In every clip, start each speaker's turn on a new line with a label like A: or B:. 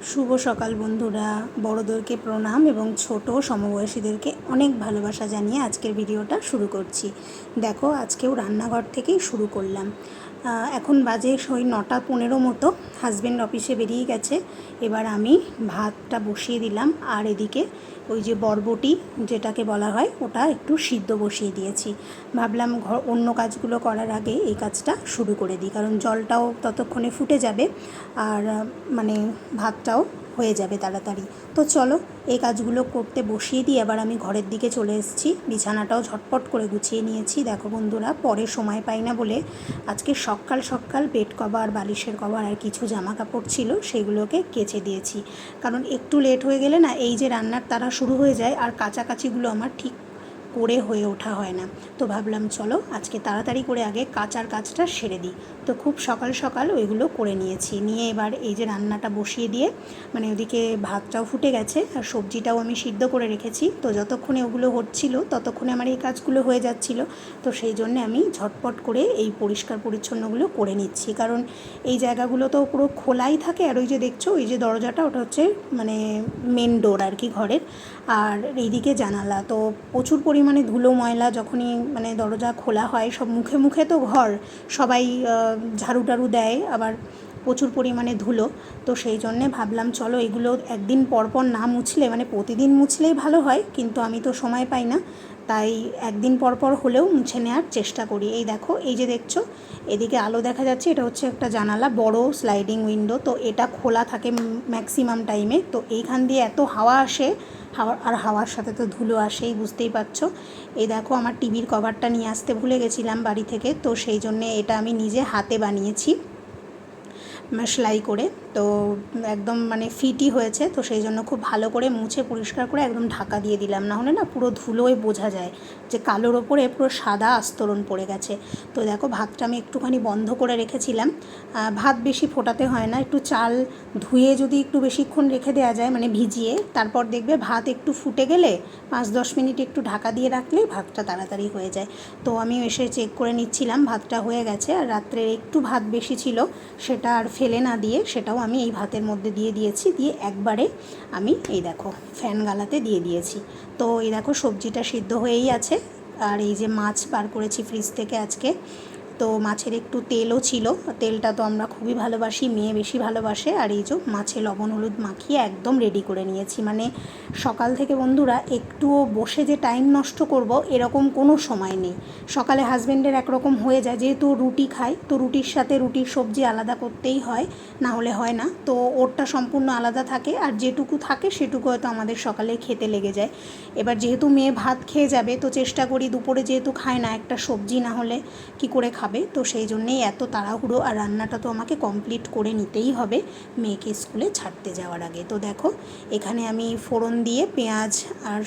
A: শুভ সকাল বন্ধুরা, বড়দেরকে প্রণাম এবং ছোট সমবয়সীদেরকে অনেক ভালোবাসা জানিয়ে আজকের ভিডিওটা শুরু করছি। দেখো, আজকেও রান্নাঘর থেকেই শুরু করলাম। এখন বাজে ওই 9:15 মতো। হাজব্যান্ড অফিসে বেরিয়ে গেছে। এবার আমি ভাতটা বসিয়ে দিলাম, আর এদিকে ওই যে বরবটি যেটাকে বলা হয় ওটা একটু সিদ্ধ বসিয়ে দিয়েছি। ভাবলাম অন্য কাজগুলো করার আগে এই কাজটা শুরু করে দিই, কারণ জলটাও ততক্ষণে ফুটে যাবে আর মানে ভাতটাও হয়ে যাবে তাড়াতাড়ি। তো চলো এই কাজগুলো করতে বসিয়ে দিই। আবার আমি ঘরের দিকে চলে এসেছি, বিছানাটাও ঝটপট করে গুছিয়ে নিয়েছি। দেখো বন্ধুরা, পরে সময় পাই না বলে আজকে সকাল সকাল বেড কভার, বালিশের কভার আর কিছু জামা কাপড় ছিল সেগুলোকে কেচে দিয়েছি। কারণ একটু লেট হয়ে গেলে না, এই যে রান্নার তাড়া শুরু হয়ে যায় আর কাচাকাচিগুলো আমার ঠিক করে হয়ে ওঠা হয় না। তো ভাবলাম চলো আজকে তাড়াতাড়ি করে আগে কাচার কাজটা সেরে দিই। তো খুব সকাল সকাল ওইগুলো করে নিয়েছি। নিয়ে এবার এই যে রান্নাটা বসিয়ে দিয়ে, মানে ওদিকে ভাতটাও ফুটে গেছে আর সবজিটাও আমি সিদ্ধ করে রেখেছি। তো যতক্ষণে ওগুলো হচ্ছিল ততক্ষণে আমার এই কাজগুলো হয়ে যাচ্ছিল। তো সেই জন্যে আমি ঝটপট করে এই পরিষ্কার পরিচ্ছন্নগুলো করে নিচ্ছি, কারণ এই জায়গাগুলো তো পুরো খোলাই থাকে। আর ওই যে দেখছো, ওই যে দরজাটা, ওটা হচ্ছে মানে মেন ডোর আর কি ঘরের, আর এইদিকে জানালা। তো প্রচুর পরিমাণে ধুলো ময়লা যখনই মানে দরজা খোলা হয়, সব মুখে মুখে তো ঘর, সবাই ঝাড়ু টাড়ু দেয়, আবার প্রচুর পরিমাণে ধুলো। তো সেই জন্যে ভাবলাম চলো এগুলো একদিন পর পর না মুছলে, মানে প্রতিদিন মুছলেই ভালো হয়, কিন্তু আমি তো সময় পাই না, তাই একদিন পর পর হলেও মুছে নেওয়ার চেষ্টা করি। এই দেখো, এই যে দেখছো এদিকে আলো দেখা যাচ্ছে, এটা হচ্ছে একটা জানালা, বড় স্লাইডিং উইন্ডো। তো এটা খোলা থাকে ম্যাক্সিমাম টাইমে। তো এইখান দিয়ে এত হাওয়া আসে, হাওয়ার সাথে তো ধুলো আসেই, বুঝতেই পারছো। এই দেখো, আমার টিভির কভারটা নিয়ে আসতে ভুলে গেছিলাম বাড়ি থেকে, তো সেই জন্যে এটা আমি নিজে হাতে বানিয়েছি সেলাই করে। তো একদম মানে ফিটই হয়েছে। তো সেই জন্য খুব ভালো করে মুছে পরিষ্কার করে একদম ঢাকা দিয়ে দিলাম, না হলে না পুরো ধুলোয় বোঝা যায় যে কালোর ওপরে পুরো সাদা আস্তরণ পড়ে গেছে। তো দেখো, ভাতটা আমি একটুখানি বন্ধ করে রেখেছিলাম। ভাত বেশি ফোটাতে হয় না, একটু চাল ধুয়ে যদি একটু বেশিক্ষণ রেখে দেওয়া যায়, মানে ভিজিয়ে, তারপর দেখবে ভাত একটু ফুটে গেলে 5-10 মিনিট একটু ঢাকা দিয়ে রাখলেই ভাতটা তাড়াতাড়ি হয়ে যায়। তো আমি এসে চেক করে নিচ্ছিলাম ভাতটা হয়ে গেছে। আর রাত্রে একটু ভাত বেশি ছিল, সেটা আর ফেলে না দিয়ে সেটাও আমি এই ভাতের মধ্যে দিয়ে দিয়েছি। দিয়ে একবারে আমি এই দেখো ফ্যান গালাতে দিয়ে দিয়েছি। তো এই দেখো সবজিটা সিদ্ধ হয়েই আছে। আর এই যে মাছ বার করেছি ফ্রিজ থেকে আজকে, তো মাছের একটু তেলও ছিল। তেলটা তো আমরা খুবই ভালোবাসি, মেয়ে বেশি ভালোবাসে। আর এই যে মাছে লবণ হলুদ মাখিয়ে একদম রেডি করে নিয়েছি। মানে সকাল থেকে বন্ধুরা একটুও বসে যে টাইম নষ্ট করব এরকম কোনো সময় নেই। সকালে হাজব্যান্ডের একরকম হয়ে যায়, যেহেতু রুটি খায়, তো রুটির সাথে রুটির সবজি আলাদা করতেই হয়, না হলে হয় না। তো ওরটা সম্পূর্ণ আলাদা থাকে, আর যেটুকু থাকে সেটুকু হয়তো আমাদের সকালে খেতে লেগে যায়। এবার যেহেতু মেয়ে ভাত খেয়ে যাবে, তো চেষ্টা করি দুপুরে যেহেতু খায় না, একটা সবজি না হলে কি করে খাবে। তো সেই জন্যেই এত তাড়াহুড়ো, আর রান্নাটা তো আমাকে কমপ্লিট করে নিতেই হবে মেয়েকে স্কুলে ছাড়তে যাওয়ার আগে। তো দেখো, এখানে আমি ফোড়ন দিয়ে পেঁয়াজ আর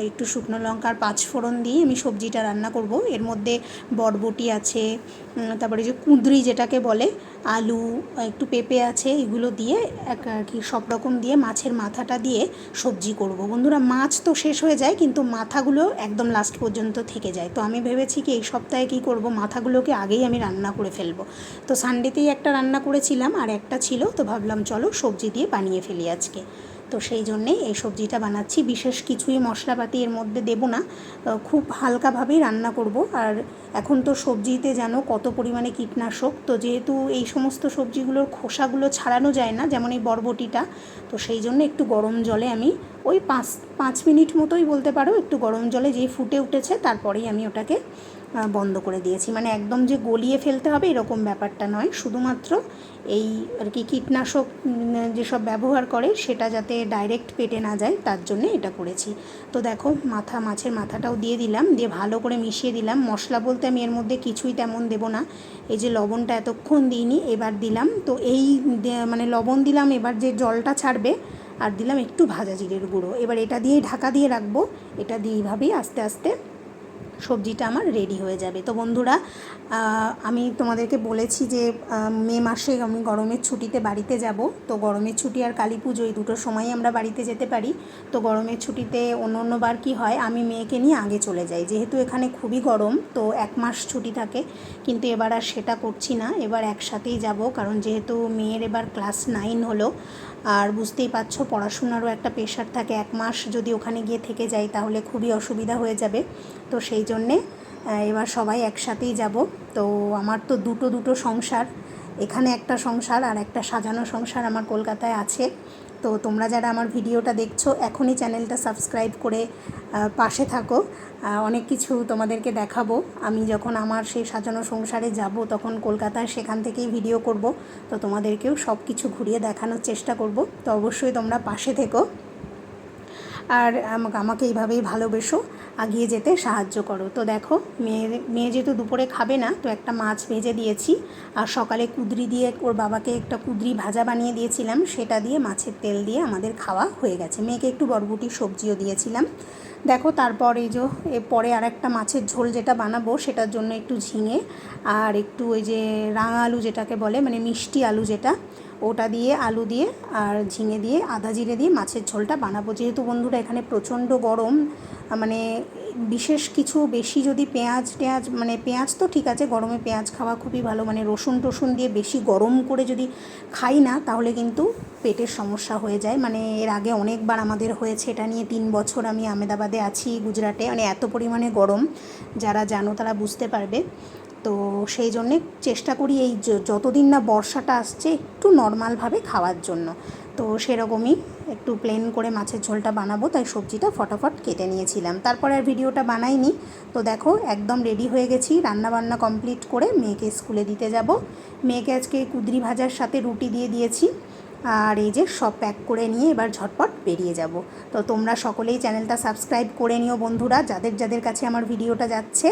A: একটু শুকনো লঙ্কার 5 ফোড়ন দিয়ে আমি সবজিটা রান্না করব। এর মধ্যে বরবটি আছে, তারপরে যে কুঁদরি যেটাকে বলে, আলু, একটু পেঁপে আছে, এগুলো দিয়ে আর কি সব রকম দিয়ে মাছের মাথাটা দিয়ে সবজি করব। বন্ধুরা, মাছ তো শেষ হয়ে যায়, কিন্তু মাথাগুলো একদম লাস্ট পর্যন্ত থেকে যায়। তো আমি ভেবেছি কি এই সপ্তাহে কী করব, মাথাগুলোকে আগেই আমি রান্না করে ফেলবো। তো সানডেতেই একটা রান্না করেছিলাম আর একটা ছিল, তো ভাবলাম চলো সবজি দিয়ে বানিয়ে ফেলি আজকে। তো সেই জন্যেই এই সবজিটা বানাচ্ছি। বিশেষ কিছুই মশলাপাতি এর মধ্যে দেবো না, খুব হালকাভাবেই রান্না করব। আর এখন তো সবজিতে জানো কত পরিমাণে কীটনাশক। তো যেহেতু এই সমস্ত সবজিগুলোর খোসাগুলো ছাড়ানো যায় না, যেমন এই বরবটিটা, তো সেই জন্য একটু গরম জলে আমি ওই 5 মিনিট মতোই বলতে পারো, একটু গরম জলে যেই ফুটে উঠেছে তারপরেই আমি ওটাকে বন্ধ করে দিয়েছি। মানে একদম যে গলিয়ে ফেলতে হবে এরকম ব্যাপারটা নয়, শুধুমাত্র এই আর কি কীটনাশক যেসব ব্যবহার করে সেটা যাতে ডাইরেক্ট পেটে না যায় তার জন্যে এটা করেছি। তো দেখো, মাছের মাথাটাও দিয়ে দিলাম, দিয়ে ভালো করে মিশিয়ে দিলাম। মশলা বলতে আমি এর মধ্যে কিছুই তেমন দেবো না। এই যে লবণটা এতক্ষণ দিইনি, এবার দিলাম। তো এই মানে লবণ দিলাম, এবার যে জলটা ছাড়বে, আর দিলাম একটু ভাজা জিরের গুঁড়ো। এবার এটা দিয়েই ঢাকা দিয়ে রাখবো। এটা দিয়ে এইভাবেই আস্তে আস্তে সবজিটা আমার রেডি হয়ে যাবে। তো বন্ধুরা, আমি তোমাদেরকে বলেছি যে মে মাসে আমি গরমের ছুটিতে বাড়িতে যাব। তো গরমের ছুটি আর কালী পুজো এই দুটোর সময়ই আমরা বাড়িতে যেতে পারি। তো গরমের ছুটিতে অন্যবার কি হয়, আমি মেয়েকে নিয়ে আগে চলে যাই, যেহেতু এখানে খুবই গরম। তো 1 মাস ছুটি থাকে, কিন্তু এবার আর সেটা করছি না, এবার একসাথেই যাব। কারণ যেহেতু মেয়ের এবার ক্লাস 9 হলো, আর বুঝতেই পারছো পড়াশোনারও একটা প্রেশার থাকে। 1 মাস যদি ওখানে গিয়ে থেকে যাই তাহলে খুবই অসুবিধা হয়ে যাবে। তো সেই জন্যে এবার সবাই একসাথেই যাব। তো আমার তো দুটো সংসার, এখানে একটা সংসার আর একটা সাজানো সংসার আমার কলকাতায় আছে। তো তোমরা যারা আমার ভিডিওটা দেখছো এখনই চ্যানেলটা সাবস্ক্রাইব করে পাশে থাকো। অনেক কিছু তোমাদেরকে দেখাবো। আমি যখন আমার সেই সাজানো সংসারে যাব তখন কলকাতায় সেখান থেকেই ভিডিও করব। তো তোমাদেরকেও সব কিছু ঘুরিয়ে দেখানোর চেষ্টা করব। তো অবশ্যই তোমরা পাশে থেকো আর আমাকে এইভাবেই ভালোবেসো, এগিয়ে যেতে সাহায্য করো। তো দেখো, মেয়ে যেহেতু দুপুরে খাবে না, তো একটা মাছ ভেজে দিয়েছি। আর সকালে কুঁদরি দিয়ে ওর বাবাকে একটা কুঁদরি ভাজা বানিয়ে দিয়েছিলাম, সেটা দিয়ে মাছের তেল দিয়ে আমাদের খাওয়া হয়ে গেছে। মেয়েকে একটু বরবটির সবজিও দিয়েছিলাম। দেখো, তারপর এই যে পরে আর একটা মাছের ঝোল যেটা বানাবো, সেটার জন্য একটু ঝিঙে আর একটু ওই যে রাঙা আলু যেটাকে বলে, মানে মিষ্টি আলু যেটা, ওটা দিয়ে, আলু দিয়ে আর ঝিঙে দিয়ে আদা জিরে দিয়ে মাছের ঝোলটা বানাবো। যেহেতু বন্ধুরা এখানে প্রচণ্ড গরম, মানে বিশেষ কিছু বেশি যদি পেঁয়াজ মানে পেঁয়াজ তো ঠিক আছে, গরমে পেঁয়াজ খাওয়া খুবই ভালো, মানে রসুন দিয়ে বেশি গরম করে যদি খাই না তাহলে কিন্তু পেটের সমস্যা হয়ে যায়। মানে এর আগে অনেকবার আমাদের হয়েছে এটা নিয়ে। 3 বছর আমি আহমেদাবাদে আছি, গুজরাটে, মানে এত পরিমাণে গরম, যারা জানো তারা বুঝতে পারবে। তো সেই জন্যে চেষ্টা করি এই যতদিন না বর্ষাটা আসছে একটু নর্মালভাবে খাওয়ার জন্য। তো সেরকমই একটু প্লেন করে মাছের ঝোলটা বানাবো, তাই সবজিটা ফটাফট কেটে নিয়েছিলাম। তারপরে আর ভিডিওটা বানাইনি। তো দেখো, একদম রেডি হয়ে গেছি, রান্নাবান্না কমপ্লিট করে মেয়েকে স্কুলে দিতে যাব। মেয়েকে আজকে কুঁদরি ভাজার সাথে রুটি দিয়ে দিয়েছি। আর এই যে সব প্যাক করে নিয়ে এবার ঝটপট বেরিয়ে যাব। তো তোমরা সকলেই চ্যানেলটা সাবস্ক্রাইব করে নিও বন্ধুরা, যাদের কাছে আমার ভিডিওটা যাচ্ছে,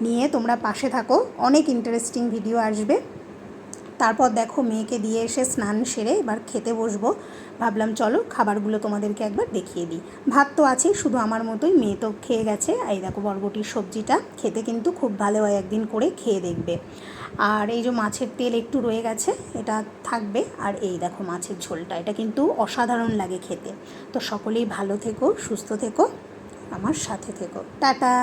A: নিয়ে তোমরা পাশে থাকো, অনেক ইন্টারেস্টিং ভিডিও আসবে। তারপর দেখো, মেয়েকে দিয়ে এসে স্নান সেরে এবার খেতে বসবো। ভাবলাম চলো খাবারগুলো তোমাদেরকে একবার দেখিয়ে দিই। ভাত তো আছেই, শুধু আমার মতোই মেয়ে তো খেয়ে গেছে। এই দেখো, বরবটির সবজিটা খেতে কিন্তু খুব ভালো হয়, একদিন করে খেয়ে দেখবে। আর এই যে মাছের তেল একটু রয়ে গেছে, এটা থাকবে। আর এই দেখো মাছের ঝোলটা, এটা কিন্তু অসাধারণ লাগে খেতে। তো সকলেই ভালো থেকো, সুস্থ থেকো, আমার সাথে থেকো। টাটা।